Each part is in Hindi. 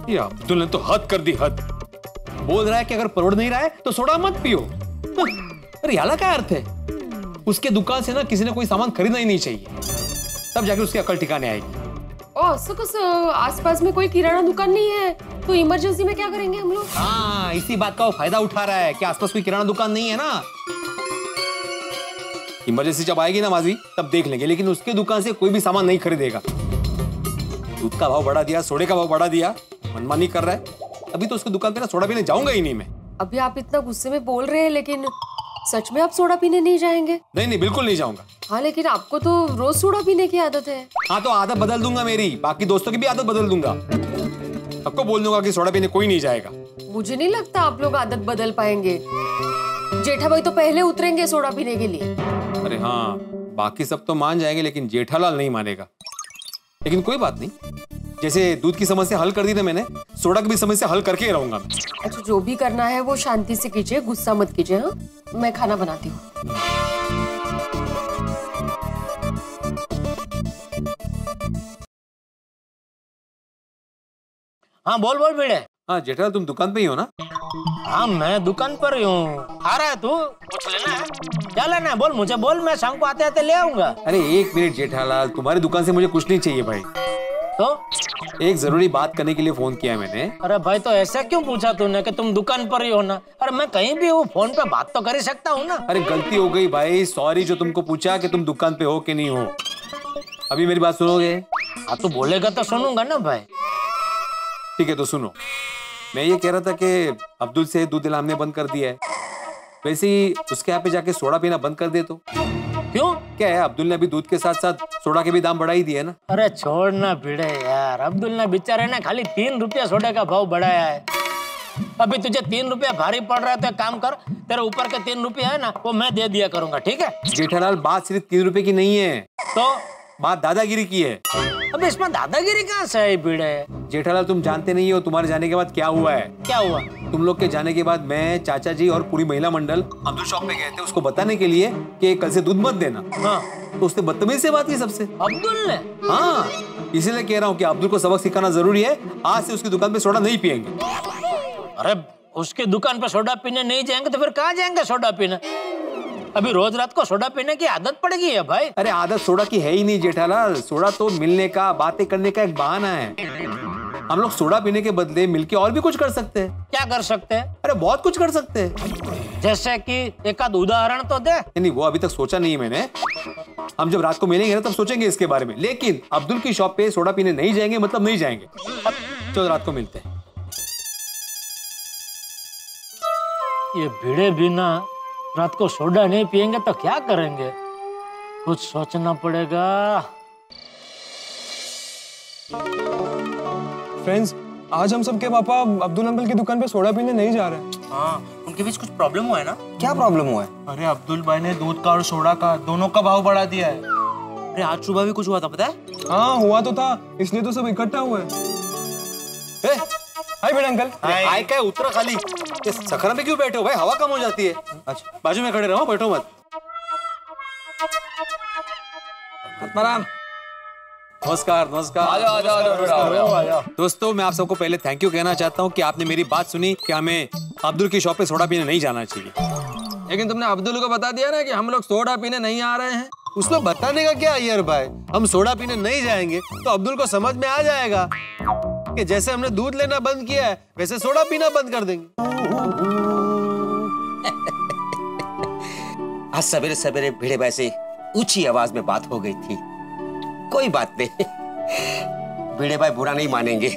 ये अब्दुल ने तो हद कर दी, हद। बोल रहा है कि अगर परवड़ नहीं रहा है तो सोडा मत पियो। अरे याला क्या अर्थ है? उसके दुकान से ना किसी ने कोई सामान खरीदना ही नहीं चाहिए, तब जाके उसकी अकल ठिकाने आएगी। आसपास में कोई किराना दुकान नहीं है तो इमरजेंसी में क्या करेंगे हम लोग? हाँ, इसी बात का वो फायदा उठा रहा है कि आसपास कोई किराना दुकान नहीं है ना। इमरजेंसी जब आएगी ना माधवी, तब देख लेंगे, लेकिन उसके दुकान से कोई भी सामान नहीं खरीदेगा। दूध का भाव बढ़ा दिया, सोडे का भाव बढ़ा दिया, मनमानी कर रहा है। अभी तो उसकी दुकान पे ना सोडा पीने जाऊंगा ही नहीं मैं। अभी आप इतना गुस्से में बोल रहे हैं, लेकिन सच में आप सोडा पीने नहीं जाएंगे? नहीं, बिल्कुल नहीं जाऊंगा। हाँ, लेकिन आपको तो रोज सोडा पीने की आदत है। हाँ, तो आदत बदल दूंगा मेरी, बाकी दोस्तों की भी आदत बदल दूंगा। सबको बोल दूंगा कि सोडा पीने कोई नहीं जाएगा। मुझे नहीं लगता आप लोग आदत बदल पाएंगे। जेठा भाई तो पहले उतरेंगे सोडा पीने के लिए। अरे हाँ, बाकी सब तो मान जाएंगे, लेकिन जेठालाल नहीं मानेगा। लेकिन कोई बात नहीं, जैसे दूध की समस्या हल कर दी ना मैंने, सोडा की भी समस्या हल करके ही रहूंगा। अच्छा, जो भी करना है वो शांति से कीजिए, गुस्सा मत कीजिए। हाँ, मैं खाना बनाती हूँ। हाँ, बोल बोल भिड़े। हाँ जेठालाल, तुम दुकान पे ही हो ना? हाँ, मैं दुकान पर ही हूँ। आ रहा है तू? कुछ लेना है? क्या लेना है बोल, मुझे बोल, मैं शाम को आते आते ले आऊंगा। अरे एक मिनट जेठालाल, तुम्हारी दुकान से मुझे कुछ नहीं चाहिए भाई। तो एक जरूरी बात करने के लिए फोन किया मैंने। अरे भाई, तो ऐसा क्यों पूछा तूने कि तुम दुकान पर ही हो ना? अरे मैं कहीं भी हूँ, फोन पे बात तो कर ही सकता हूँ ना। अरे गलती हो गई भाई, सॉरी जो तुमको पूछा कि तुम दुकान पे हो कि नहीं हो। अभी मेरी बात सुनोगे? हाँ, तू बोलेगा तो सुनूंगा ना भाई। ठीक है, तो सुनो। मैं ये कह रहा था कि अब्दुल से दूध दिला हमने बंद कर दिया है, वैसे ही उसके यहाँ पे जाके सोडा पीना बंद कर दे तो। क्यों? क्या है, अब्दुल ने अभी दूध के साथ साथ सोडा के भी दाम बढ़ा ही दिए ना। अरे छोड़ ना भिड़े यार, अब्दुल ने बेचारे ने खाली 3 रुपया सोडे का भाव बढ़ाया है। अभी तुझे 3 रुपया भारी पड़ रहा है तो एक काम कर, तेरे ऊपर के 3 रुपया है ना, वो मैं दे दिया करूंगा, ठीक है? जेठालाल, बात सिर्फ 3 रुपए की नहीं है, तो बात दादागिरी की है। अब इसमें दादागिरी कहाँ से है भिड़े? जेठालाल, तुम जानते नहीं हो तुम्हारे जाने के बाद क्या हुआ है। क्या हुआ? तुम लोग के जाने के बाद मैं, चाचा जी और पूरी महिला मंडल अब्दुल शॉप पे गए थे उसको बताने के लिए कि कल से दूध मत देना। हाँ, तो उसने बदतमीजी से बात की सबसे। अब्दुल ने? हाँ, इसीलिए कह रहा हूँ कि अब्दुल को सबक सिखाना जरूरी है। आज से उसकी दुकान पे सोडा नहीं पियेंगे। अरे उसकी दुकान पे सोडा पीने नहीं जाएंगे तो फिर कहाँ जाएंगे सोडा पीने? अभी रोज रात को सोडा पीने की आदत पड़ गई है भाई। अरे आदत सोडा की है ही नहीं जेठालाल, सोडा तो मिलने का, बातें करने का एक बहाना है। हम लोग सोडा पीने के बदले मिलके और भी कुछ कर सकते हैं। क्या कर सकते हैं? अरे बहुत कुछ कर सकते हैं। जैसे कि एक आध उदाहरण तो दे। नहीं, वो अभी तक सोचा नहीं है मैंने। हम जब रात को मिलेंगे ना तब सोचेंगे इसके बारे में। लेकिन अब्दुल की शॉप पे सोडा पीने नहीं जाएंगे मतलब नहीं जाएंगे। चलो रात को मिलते हैं। ये भिड़े बिना रात को सोडा नहीं पियेंगे तो क्या करेंगे? कुछ सोचना पड़ेगा। फ्रेंड्स, आज हम सबके पापा अब्दुल अंकल की दुकान पे सोडा पीने नहीं जा रहे हैं। हाँ, उनके बीच कुछ प्रॉब्लम हुआ है ना? क्या प्रॉब्लम हुआ है? अरे अब्दुल भाई ने दूध का और सोडा का दोनों का भाव बढ़ा दिया है। अरे आज सुबह भी कुछ हुआ था, पता है? हाँ, हुआ तो था, इसलिए तो सब इकट्ठा हुए। हाय भिड़े अंकल। हाय क्या उतरा खाली, ये सखरा में क्यों बैठे हो भाई? हवा कम हो जाती है। अच्छा, बाजू में खड़े रहो, बैठो मत। नमस्कार नमस्कार। दोस्तों, मैं आप सबको पहले थैंक यू कहना चाहता हूँ कि आपने मेरी बात सुनी कि हमें अब्दुल की शॉप पे सोडा पीने नहीं जाना चाहिए। लेकिन तुमने अब्दुल को बता दिया ना कि हम लोग सोडा पीने नहीं आ रहे हैं। उसमें बताने का क्या यार भाई, हम सोडा पीने नहीं जाएंगे तो अब्दुल को समझ में आ जाएगा कि जैसे हमने दूध लेना बंद किया है वैसे सोडा पीना बंद कर देंगे। आज सवेरे सवेरे भिड़े भाई से ऊंची आवाज में बात हो गई थी। कोई बात नहीं, भिड़े भाई बुरा नहीं मानेंगे।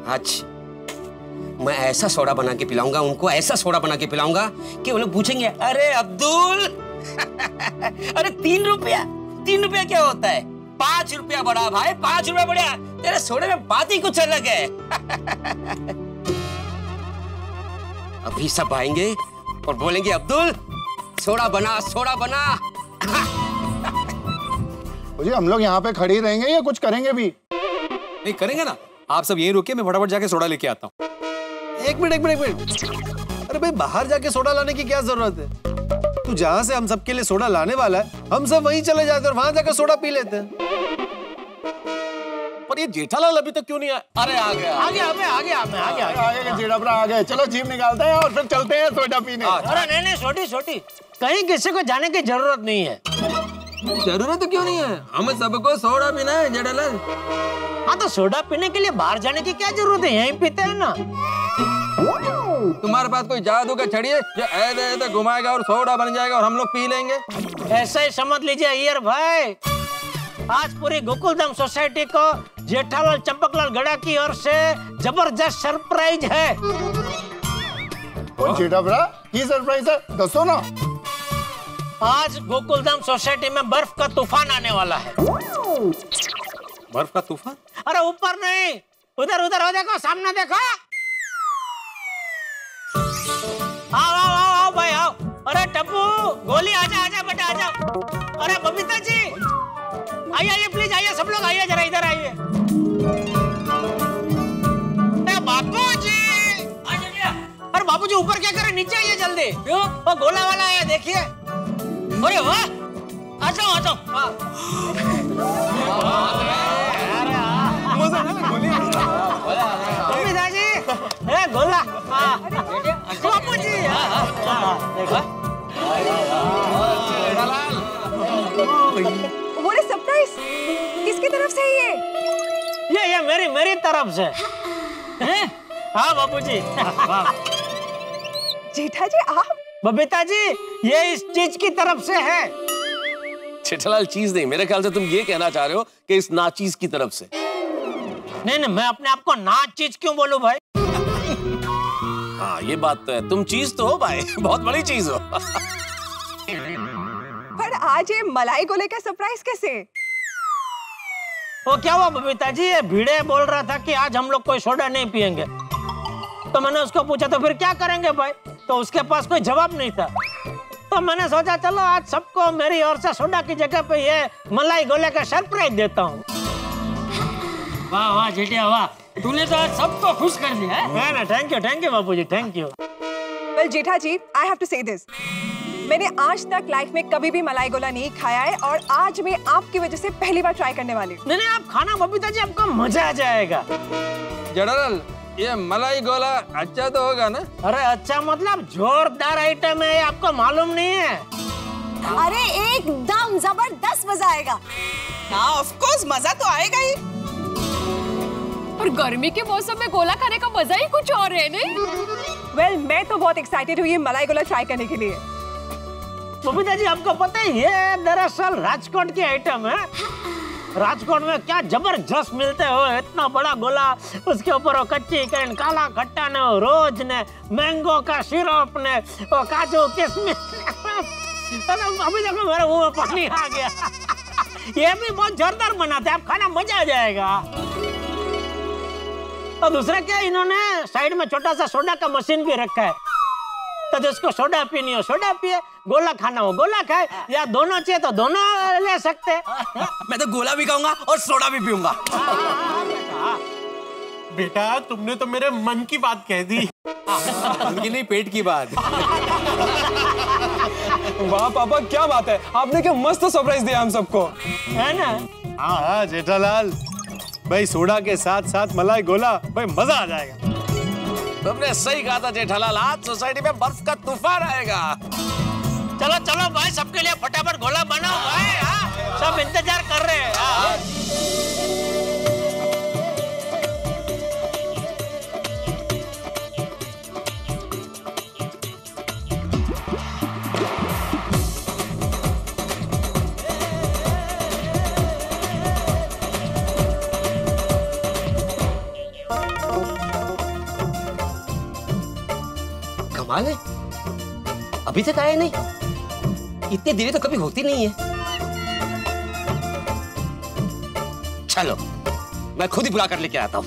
आज मैं ऐसा सोडा बना के पिलाऊंगा उनको, ऐसा सोडा बना के पिलाऊंगा कि वो लोग पूछेंगे, अरे अब्दुल अरे 3 रुपया क्या होता है? 5 रुपया बढ़ा भाई, 5 रुपया बढ़ा। तेरे सोडे में बात ही कुछ अलग है। अभी सब आएंगे और बोलेंगे, अब्दुल सोडा बना, सोडा बना। मुझे हम लोग यहाँ पे खड़ी रहेंगे या कुछ करेंगे भी? नहीं करेंगे ना, आप सब यहीं रुकिए, मैं फटाफट जाके सोडा लेके आता हूँ। एक मिनट। अरे भाई, बाहर जाके सोडा लाने की क्या जरूरत है? तू जहाँ से हम सबके लिए सोडा लाने वाला है, हम सब वहीं चले जाते हैं और वहां जाकर सोडा पी लेते हैं। और ये जेठालाल अभी तक क्यों नहीं आया? अरे आ गया। आ गया आगे जेठा भरा आ गए। चलो जीप निकालते हैं और फिर चलते हैं सोडा पीने। अरे नहीं छोटी कहीं किसी को जाने की जरूरत नहीं है। जरूरत क्यों नहीं है? हमें सबको सोडा पीना है जेठालाल। हाँ तो सोडा पीने के लिए बाहर जाने की क्या जरूरत है, यहीं पीते हैं ना। तुम्हारे पास कोई जादू का छड़ी है जो ऐसे घुमाएगा और सोडा बन जाएगा और हम लोग पी लेंगे? ऐसा ही समझ लीजिए अय्यर भाई। आज पूरी गोकुलधाम सोसाइटी को जेठालाल चंपकलाल गड़ा की ओर से जबरदस्त सरप्राइज है। जेठा भरा की सरप्राइज है, दसो ना। आज गोकुलधाम सोसाइटी में बर्फ का तूफान आने वाला है। बर्फ का तूफान? अरे ऊपर नहीं, उधर हो देखो, सामने देखो। आओ भाई आओ। अरे टप्पू गोली आजा बेटा आजा। अरे बबीता जी आइए प्लीज आइए, सब लोग आइए, जरा इधर आइए। बापूजी, अरे बापूजी ऊपर क्या करे, नीचे आइए जल्दी। क्यों? वो गोला वाला आया देखिए। अरे वाह, आ जाओ। बबीता जी गोला। बापूजी देखो। वो सरप्राइज किसकी तरफ से ये मेरी तरफ से। हाँ बापूजी। जेठा जी आप? बबीता जी ये इस चीज की तरफ से है। जेठालाल चीज नहीं, मेरे ख्याल से तुम ये कहना चाह रहे हो कि इस नाचीज की तरफ से। नहीं मैं अपने आप को नाच चीज क्यों बोलूं भाई? हाँ ये बात तो है, तुम चीज तो हो भाई, बहुत बड़ी चीज हो। पर आज ये मलाई गोले का सरप्राइज कैसे? वो क्या हुआ बबीता जी, ये भिड़े बोल रहा था कि आज हम लोग कोई सोडा नहीं पियेंगे। तो मैंने उसको पूछा तो फिर क्या करेंगे भाई, तो उसके पास कोई जवाब नहीं था। तो मैंने सोचा चलो आज सबको मेरी ओर से सोडा की जगह पे ये मलाई गोले का सरप्राइज देता हूँ। वाह जेठिया वाह, तूने तो आज सबको खुश कर दिया है ना। Thank you Bapuji, thank you. Well Jetha ji, I have to say this, मैंने आज तक लाइफ में कभी भी मलाई गोला नहीं खाया है और आज मैं आपकी वजह से पहली बार ट्राई करने वाली हूँ। नहीं आप खाना बबीता जी, आपको मजा आ जाएगा। जेठालाल ये मलाई गोला अच्छा तो होगा ना? अरे अच्छा मतलब जोरदार आइटम है, आपको मालूम नहीं है? अरे एकदम जबरदस्त मजा आएगा। हाँ ऑफ कोर्स मजा तो आएगा ही। और गर्मी के मौसम में गोला खाने का मजा ही कुछ और है नहीं? वेल मैं तो बहुत एक्साइटेड हूँ ये मलाई गोला ट्राई करने के लिए। बबीता जी आपको पता है ये दरअसल राजकोट की आइटम है। राजकोट में क्या जबरदस्त मिलते हो, इतना बड़ा गोला, उसके ऊपर वो कच्ची कैन, काला खट्टा ने, रोज ने, मैंगो का सिरप ने, वो काजू किशमिश। अभी देखो मेरे मुंह में पानी आ गया। ये भी बहुत जोरदार बनाते हैं, आप खाना मजा आ जाएगा। और दूसरा क्या, इन्होंने साइड में छोटा सा सोडा का मशीन भी रखा है, तो जिसको सोडा पीनी हो सोडा पिए, गोला खाना हो गोला खाए, या दोनों चाहिए तो दोनों ले सकते हैं। मैं तो गोला भी खाऊंगा और सोडा भी पीऊंगा। बेटा तुमने तो मेरे मन की बात कह दी। उनकी नहीं, पेट की बात। वाह पापा क्या बात है, आपने क्या मस्त सरप्राइज दिया हम सबको, है ना? हाँ जेठालाल भाई, सोडा के साथ साथ मलाई गोला, भाई मजा आ जाएगा। तुमने सही कहा था जेठालाल, आज सोसाइटी में बर्फ का तूफान आएगा। चलो भाई, सबके लिए फटाफट गोला बनाओ भाई। हाँ सब इंतजार कर रहे हैं। कमाल है, अभी तक आया नहीं। इतनी देरी तो कभी होती नहीं है। चलो मैं खुद ही बुला कर लेके आता हूँ।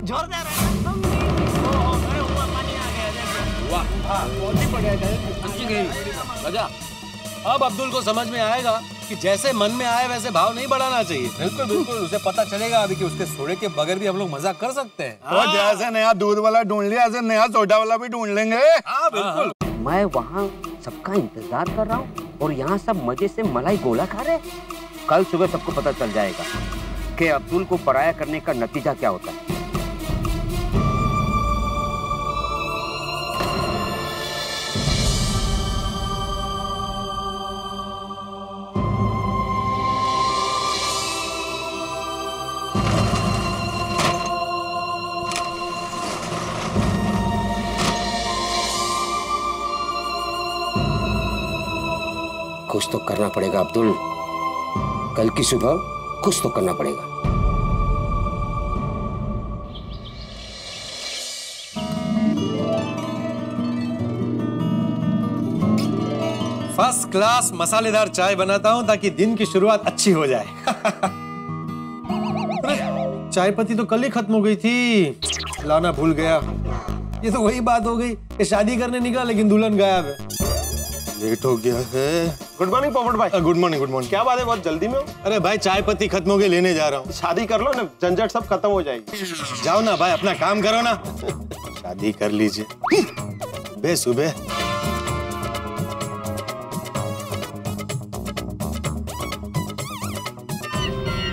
जोरदार है। मेरे मुंह में पानी आ गया। वाह बहुत ही बढ़िया है, अच्छी गई मजा। अब अब्दुल को समझ में आएगा कि जैसे मन में आए वैसे भाव नहीं बढ़ाना चाहिए। बिल्कुल बिल्कुल, उसे पता चलेगा अभी कि उसके सोडे के बगैर भी हम लोग मजा कर सकते हैं। तो जैसे नया दूध वाला ढूंढ लिया, ऐसे नया सोडा वाला भी ढूंढ लेंगे। हाँ बिल्कुल। मैं वहाँ सबका इंतजार कर रहा हूँ और यहाँ सब मजे से मलाई गोला खा रहे। कल सुबह सबको पता चल जाएगा कि अब्दुल को पराया करने का नतीजा क्या होता है। कुछ तो करना पड़ेगा अब्दुल, कल की सुबह कुछ तो करना पड़ेगा। फर्स्ट क्लास मसालेदार चाय बनाता हूं ताकि दिन की शुरुआत अच्छी हो जाए। चाय पत्ती तो कल ही खत्म हो गई थी, लाना भूल गया। ये तो वही बात हो गई कि शादी करने निकला लेकिन दुल्हन गायब है। लेट हो गया है। गुड मॉर्निंग पोपट भाई। Good morning, good morning. क्या बात है, बहुत जल्दी में हो? अरे भाई चाय पत्ती खत्म हो गई, लेने जा रहा हूँ। शादी कर लो ना, झंझट सब खत्म हो जाएगी। जाओ ना भाई, अपना काम करो ना। शादी कर लीजिए बेसुबह।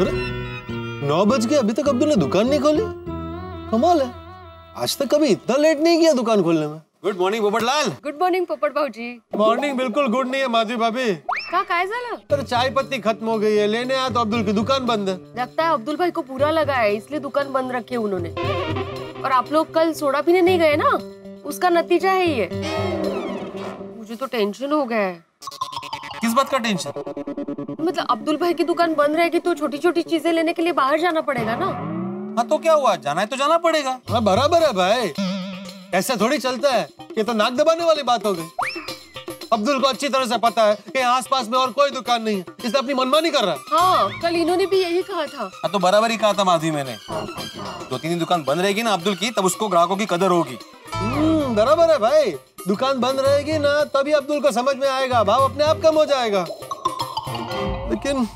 अरे 9 बज गए, अभी तक अब्दुल ने दुकान नहीं खोली। कमाल है, आज तक कभी इतना लेट नहीं किया दुकान खोलने में। Good morning Popatlal. Good morning पोपट भाऊजी। मॉर्निंग बिल्कुल गुड नहीं है माधवी भाभी। का काय झालं? अरे चाय पत्ती खत्म हो गई है, लेने आया तो अब्दुल की दुकान बंद है। लगता है अब्दुल भाई को बुरा लगा है, इसलिए दुकान बंद रखी है उन्होंने। और आप लोग कल सोडा पीने नहीं गए ना, उसका नतीजा है ये। मुझे तो टेंशन हो गया है। किस बात का टेंशन? मतलब अब्दुल भाई की दुकान बंद रहेगी तो छोटी छोटी चीजें लेने के लिए बाहर जाना पड़ेगा ना। हाँ तो क्या हुआ, जाना है तो जाना पड़ेगा। हाँ बराबर है भाई, ऐसा थोड़ी चलता है। ये तो नाक दबाने वाली बात हो गई। अब्दुल को अच्छी तरह से पता है कि आसपास में और कोई दुकान नहीं है, इसलिए अपनी मनमानी कर रहा है। हाँ, कल इन्होंने भी यही कहा था। हाँ तो बराबर ही कहा था माधवी मैंने। 2-3 दिन दुकान बंद रहेगी ना अब्दुल की, तब उसको ग्राहकों की कदर होगी। बराबर है भाई, दुकान बंद रहेगी ना तभी अब्दुल को समझ में आएगा, भाव अपने आप कम हो जाएगा। लेकिन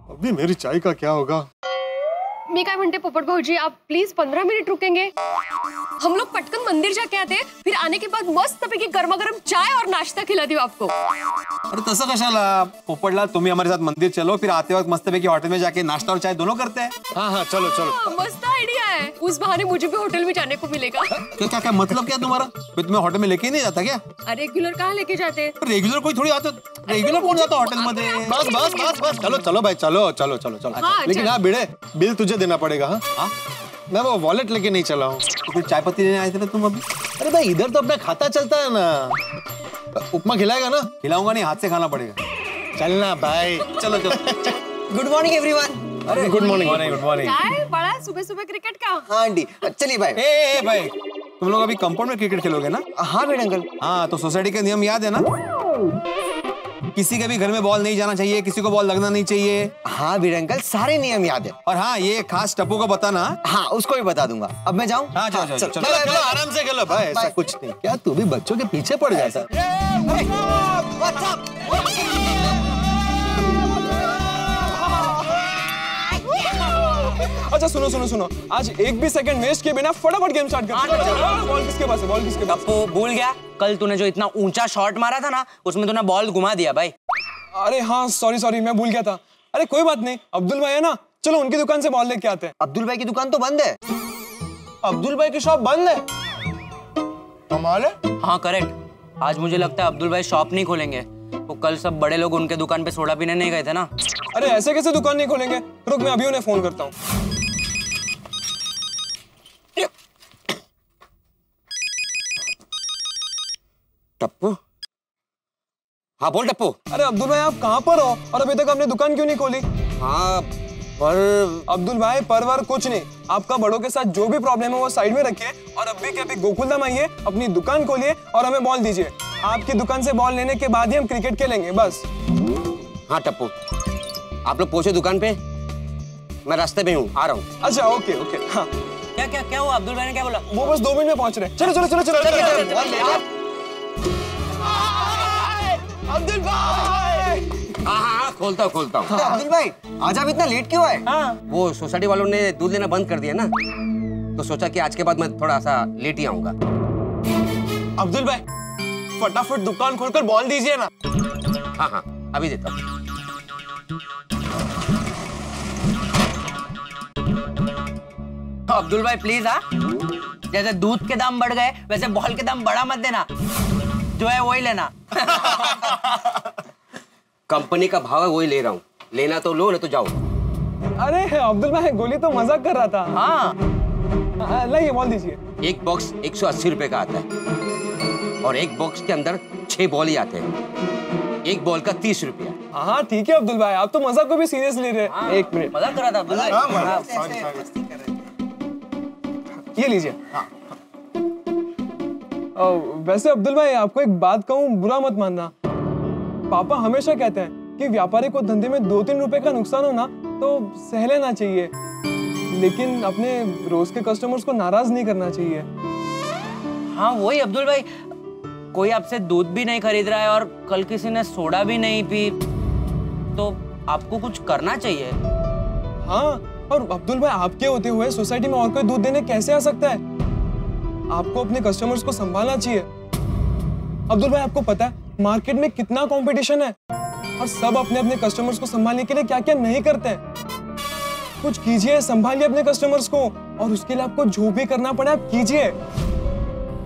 अभी मेरी चाय का क्या होगा? मी काय म्हणते पोपट भाऊजी, आप प्लीज 15 मिनट रुकेंगे? हम लोग पटकन मंदिर जाके आते, फिर आने के बाद मस्त पैकी गर्मा गर्म चाय और नाश्ता खिला दूं आपको। अरे तसं कशाला पोपटलाल, तुम्ही हमारे साथ मंदिर चलो, फिर आते वक्त मस्त पैकी होटल में जाके नाश्ता और चाय दोनों करते हैं। हाँ हाँ चलो चलो। मस्त आइडिया है, उस बहाने मुझे भी होटल में जाने को मिलेगा। क्या क्या क्या मतलब क्या तुम्हारा? मैं तुम्हें होटल में लेके नहीं जाता क्या? रेगुलर कहाँ लेके जाते? रेगुलर कोई थोड़ी आता, रेगुलर कौन जाता होटल में? बस बस बस बस, चलो चलो भाई, चलो चलो चलो चलो। लेकिन हाँ भिड़े, बिल तुझे देना पड़ेगा। हाँ मैं वो वॉलेट लेके नहीं चला हूँ। तो फिर चाय पत्ती लेने आए थे ना तुम अभी? अरे भाई इधर तो अपना खाता चलता है ना। उपमा खिलाएगा ना? खिलाऊंगा नहीं, हाथ से खाना पड़ेगा। चलना भाई, चलो चलो। Good morning everyone. अरे गुड मॉर्निंग गुड मॉर्निंग। क्या बड़ा सुबह सुबह क्रिकेट का? हाँ आंटी, चलिए भाई। ए भाई, तुम लोग अभी कंपाउंड में क्रिकेट खेलोगे ना? हाँ बेटा अंकल। हाँ तो सोसाइटी के नियम याद है ना? किसी के भी घर में बॉल नहीं जाना चाहिए, किसी को बॉल लगना नहीं चाहिए। हाँ बेटा अंकल, सारे नियम याद है। और हाँ ये खास टप्पू को बताना। हाँ उसको भी बता दूंगा। अब मैं जाऊँ? हाँ चलो चलो चलो चलो, आराम से खेलो भाई, ऐसा कुछ नहीं। क्या तू भी बच्चों के पीछे पड़ जाता? अच्छा सुनो सुनो सुनो, आज एक भी सेकंड वेस्ट किए बिना फटाफट गेम स्टार्ट कर। बॉल किसके पास है? बॉल किसके पास? टप्पू भूल गया, कल तूने जो इतना ऊंचा शॉट मारा था ना, उसमें तूने बॉल घुमा दिया भाई। अरे हाँ सॉरी सॉरी, मैं भूल गया था। अरे कोई बात नहीं, अब्दुल भाई है ना, चलो उनकी दुकान से बॉल लेके आते हैं। अब्दुल भाई की दुकान तो बंद है। अब्दुल भाई की शॉप बंद है? कमाल है। हाँ करेक्ट, आज मुझे लगता है अब्दुल भाई शॉप नहीं खोलेंगे। वो कल सब बड़े लोग उनके दुकान पे सोडा पीने नहीं गए थे ना। अरे ऐसे कैसे दुकान नहीं खोलेंगे? रुक मैं अभी उन्हें फोन करता हूँ। टप्पू? हाँ बोल टप्पू। अरे अब्दुल भाई आप कहाँ पर हो और अभी तक आपने दुकान क्यों नहीं खोली? हाँ पर अब्दुल भाई परवर कुछ नहीं, आपका बड़ों के साथ जो भी प्रॉब्लम है वो साइड में रखिए और अभी के अभी गोकुलधाम आइए, अपनी दुकान खोलिए और हमें बॉल दीजिए। आपकी दुकान से बॉल लेने के बाद ही हम क्रिकेट खेलेंगे बस। हाँ टप्पू, आप लोग पहुंचे दुकान पे, मैं रास्ते में हूँ, आ रहा हूँ। अच्छा ओके ओके। हाँ क्या क्या क्या हुआ? अब्दुल भाई ने क्या बोला? वो बस 2 मिनट में पहुंच रहे हैं। चलो चलो चलो चलो। अब्दुल भाई! हाँ खोलता हूँ। अब्दुल भाई आज आप इतना लेट क्यों आए? वो सोसाइटी वालों ने दूध लेना बंद कर दिया ना, तो सोचा कि आज के बाद मैं थोड़ा सा लेट ही आऊंगा। अब्दुल भाई फटाफट दुकान खोलकर बॉल दीजिए ना। हाँ हाँ अभी देता हूँ। अब्दुल भाई प्लीज, जैसे दूध के दाम बढ़ गए वैसे बॉल के दाम बढ़ा मत देना, जो है वही लेना। कंपनी का भाव है वही ले रहा हूँ, लेना तो लो, नहीं तो जाओ। अरे अब्दुल भाई गोली तो मजाक कर रहा था। हाँ लाइए बॉल दीजिए। एक बॉक्स 180 रुपए का आता है और एक बॉक्स के अंदर 6 बॉल ही आते हैं, एक बॉल का 30 रुपया। हाँ ठीक है अब्दुल भाई, आप तो मजाक को भी सीरियस ले रहे हैं। एक मिनट, मजाक कर रहा था अब्दुल भाई। ये लीजिए। वैसे अब्दुल भाई आपको एक बात कहूँ, बुरा मत मानना। पापा हमेशा कहते हैं कि व्यापारी को धंधे में 2-3 रुपए का नुकसान हो ना तो सह लेना चाहिए, लेकिन अपने रोज के कस्टमर्स को नाराज नहीं करना चाहिए। हाँ वही अब्दुल भाई, कोई आपसे दूध भी नहीं खरीद रहा है और कल किसी ने सोडा भी नहीं पी, तो आपको कुछ करना चाहिए। हाँ, और अब्दुल भाई आपके होते हुए सोसाइटी में और कोई दूध देने कैसे आ सकता है? आपको अपने कस्टमर्स को संभालना चाहिए। अब्दुल भाई आपको पता है मार्केट में कितना कंपटीशन है और सब अपने अपने कस्टमर्स को संभालने के लिए क्या क्या नहीं करते हैं। कुछ कीजिए, संभालिए अपने कस्टमर्स को, और उसके लिए आपको जो भी करना पड़े आप कीजिए,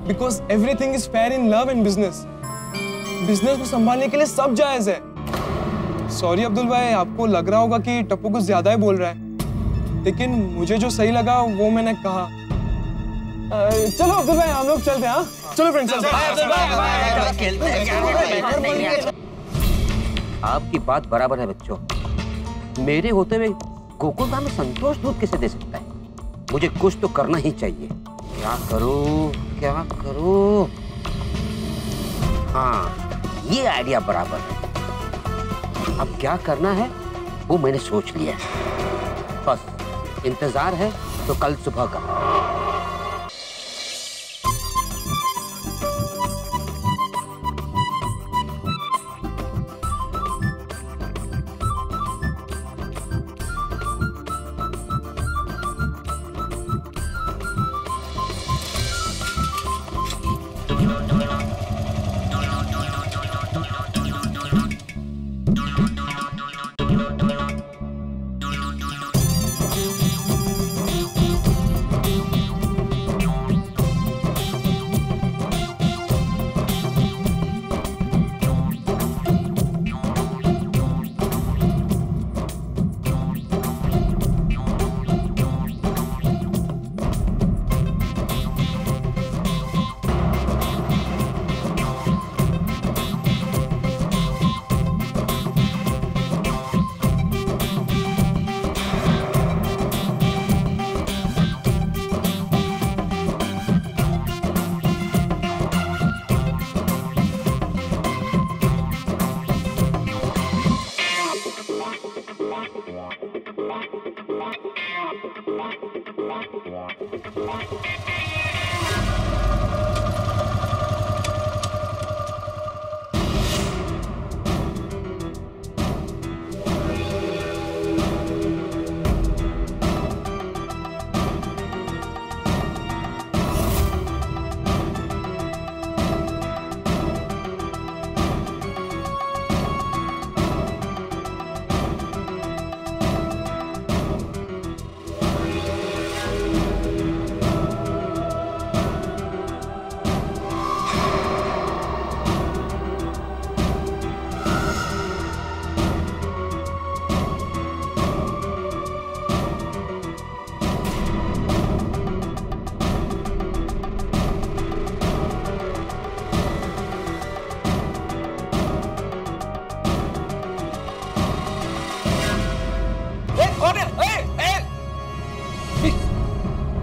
because everything is fair in love and business. Business को संभालने के लिए सब जायज है। सॉरी अब्दुल भाई, आपको लग रहा होगा कि टप्पू कुछ ज्यादा ही बोल रहा है, लेकिन मुझे जो सही लगा वो मैंने कहा। चलो अब्दुल भाई हम लोग चलते हैं। हाँ चलो फ्रेंड्स, आपकी बात बराबर है बच्चों, मेरे होते हुए गोकुलधाम में संतोष दूध किसे दे सकता है? मुझे कुछ तो करना ही चाहिए। क्या करूं, क्या करूं? हाँ ये आइडिया बराबर है। अब क्या करना है वो मैंने सोच लिया है, बस इंतजार है तो कल सुबह का।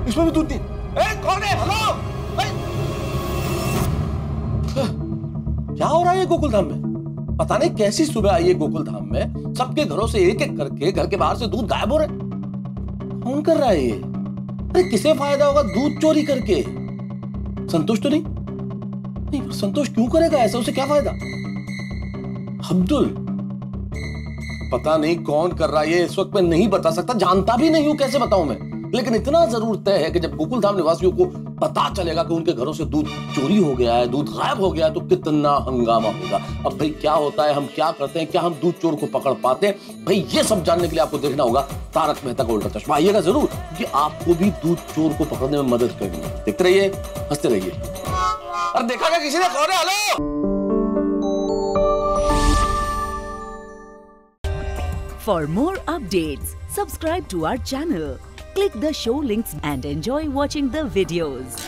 इसमें भी दूध कौन है? हेलो, क्या हो रहा है गोकुलधाम में? पता नहीं कैसी सुबह आई है गोकुलधाम में, सबके घरों से एक एक करके घर के बाहर से दूध गायब हो रहे। कौन कर रहा है ये? अरे किसे फायदा होगा दूध चोरी करके? संतोष तो नहीं, संतोष क्यों करेगा ऐसा? उसे क्या फायदा? अब्दुल, पता नहीं कौन कर रहा है ये, इस वक्त मैं नहीं बता सकता, जानता भी नहीं हूं, कैसे बताऊं मैं? लेकिन इतना जरूर तय है कि जब गोकुलधाम निवासियों को पता चलेगा कि उनके घरों से दूध चोरी हो गया है, दूध गायब हो गया है, तो कितना हंगामा होगा। अब भाई क्या होता है, हम क्या करते हैं, क्या हम दूध चोर को पकड़ पाते हैं, भाई ये सब जानने के लिए आपको देखना होगा तारक मेहता का उल्टा चश्मा। आइएगा जरूर कि आपको भी दूध चोर को पकड़ने में मदद करनी है। देखते रहिए, हंसते रहिए। अरे देखा क्या किसी ने, कौन है? Hello. For more updates, subscribe to our channel, click the show links and enjoy watching the videos.